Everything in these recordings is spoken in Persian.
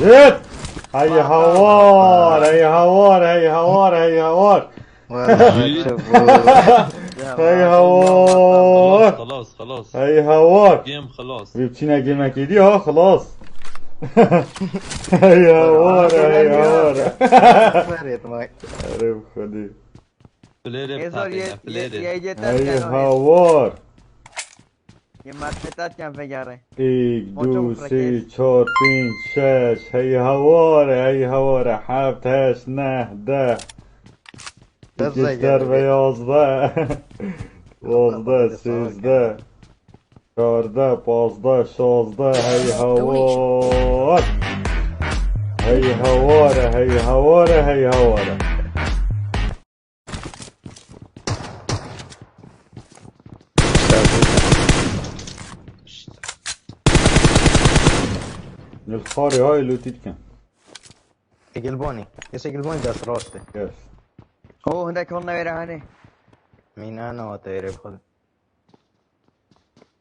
زيد هي هوار هي هوار هي هوار هي هوار هي هوار خلاص هي هوار جيم خلاص بيبتشينا جيمك ايدي ها خلاص هي هوار هي هوار عرف خدي پلیر بتاعتنا پلیر هي هوار ये मारते क्या बेचारे 1 2 3 4 5 6 هي هوار هي هوار 7 8 9 10 11 و 11 12 13 14 15 16 هي هوار هي هوار هي هوار هي هوار الخاري هاي اللي تتكن يقلبوني يس يقلبوني داس راسته يس هو هناك والله يرهاني مين انا وطيري بخذ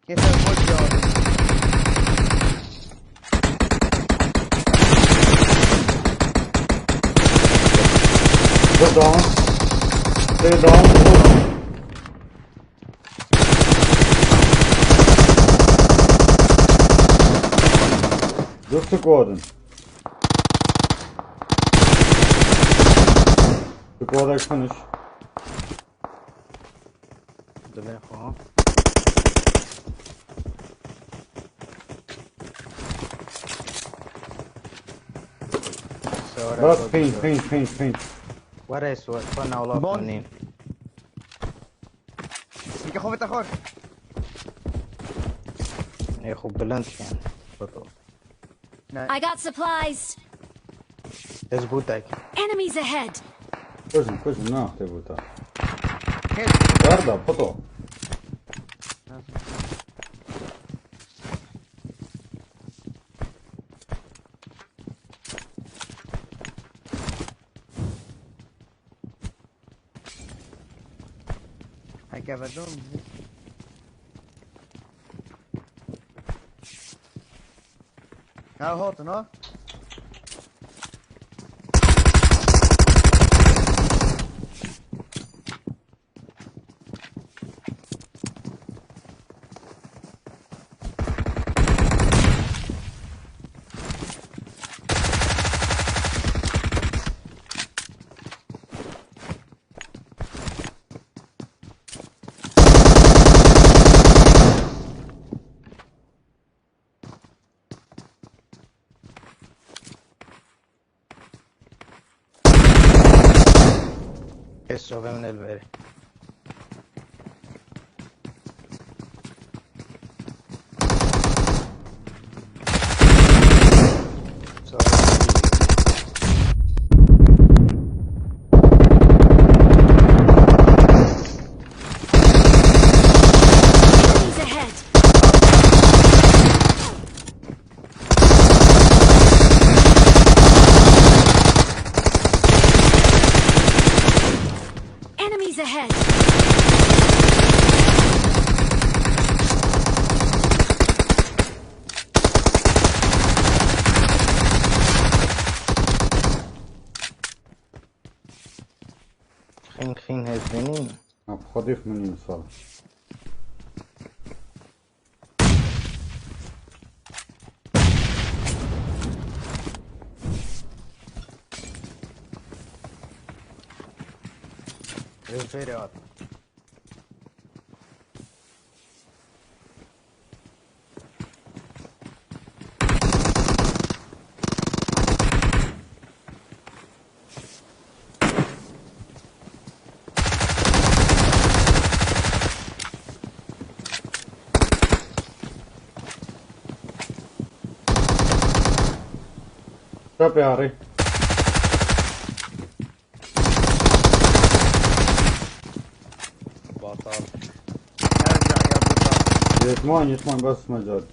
كيف الفوج Go down. Stay down. Just the Gordon. The Gordon finish. دبي اخوه بس فين ورا يسوى فنا والله فنين يا اخو بتاخر يا اخو بلنت يعني بطل I got supplies. يزبوطك Enemies ahead. كوزن ناخ تبوتا guarda foto هاي كيف بدهم ها هوت نو Eso ve من الباري Enemies ahead. Enemies ahead. خين هزبنين خديف مني صار الفيرات طب يا عري بطل ارجع يا بطل يسمعون بس مجال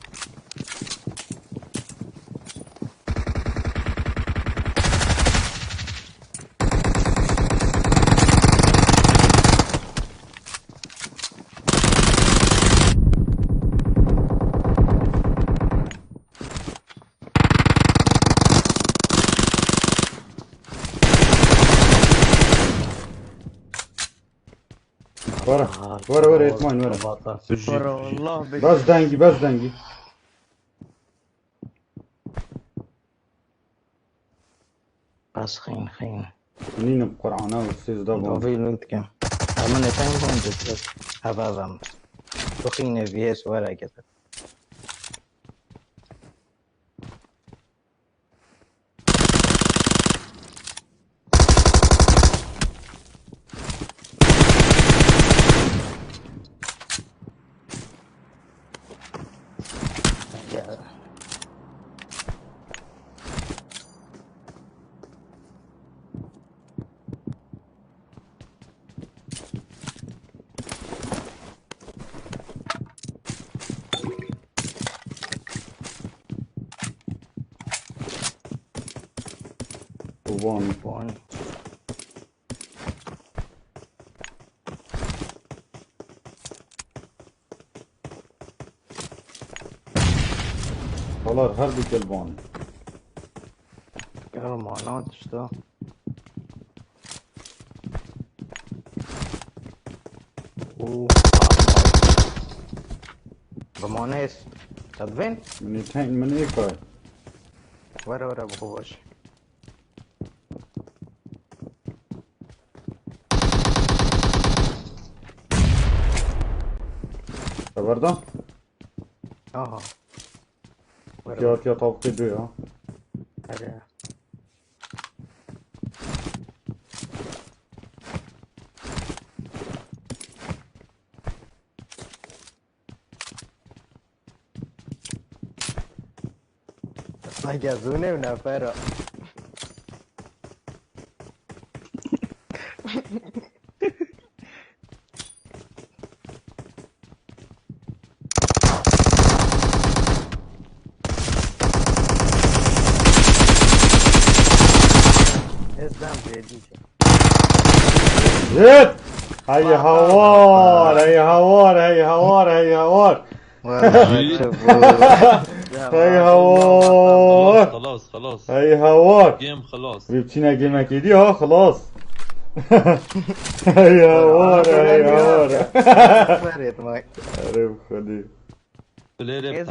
ورا يتمان ورا. ورا والله بس دنگي. بس خين منين بقرعنا والسيز ده بون. في لوت كم أمانة تايم بوند بس هبابا بخينا فيس ولا كذا بون. خلاص هربي كلبون. يا معنات شتا بمونيس تدفين من ايكاي. ورا بخوش برضه؟ يا طبقي دوي ها. هذا ما جازوني ونافرة زيد. هيا هوار. هيا هوار. هيا هوار. خلاص هيا هوار. جيم خلاص بيبتينا جيمك دي ها خلاص. هيا هوار. عرف خدي. پلیر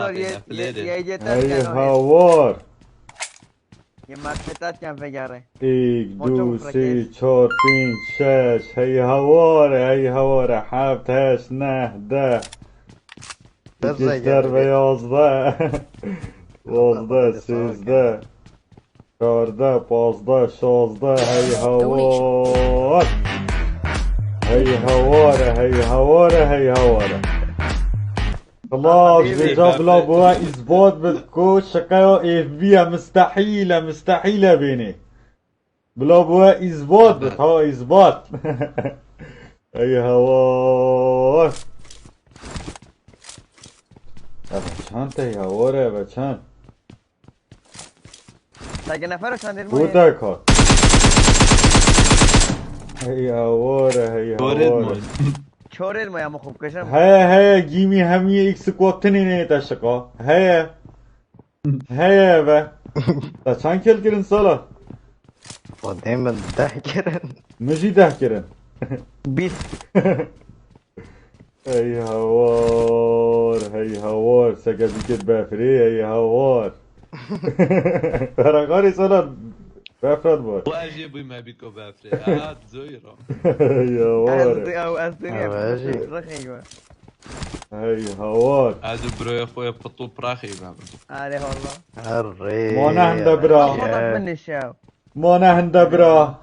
پلیر هيا هوار. ये मार्केटात क्या पे जा रहे 1 2 3 4 5 6 هيا هوار 7 8 9 10 ضربة 11 12 13 14 15 16 هيا هوار خلاص بجاب لابوها اثبات بدكو شقايا اف بي مستحيلة بيني بلابوها اثبات بتها اثبات. هيا هوار بچان تا هيا هوار يا بچان ताकि नफर शांत بودك ها. هيا هوار छोरे मैं हम खूब कैसे هيا جيمي همي اكس كوتني نيتا شقا هيا با تا چند کل کرن سالا ودايما دهكرن مجي ده کرن 20 هيا هوار سقا بيكت بافري هيا هوار فرقاري سالا بافراد بار واجب ما بيكو بافري هاد زويرة هيا هوار او الدنيا رخيقه هيا هوار هادو برو خويا بطو براخي بابا عليه والله الري ما نهنده برا من الشاو ما نهنده برا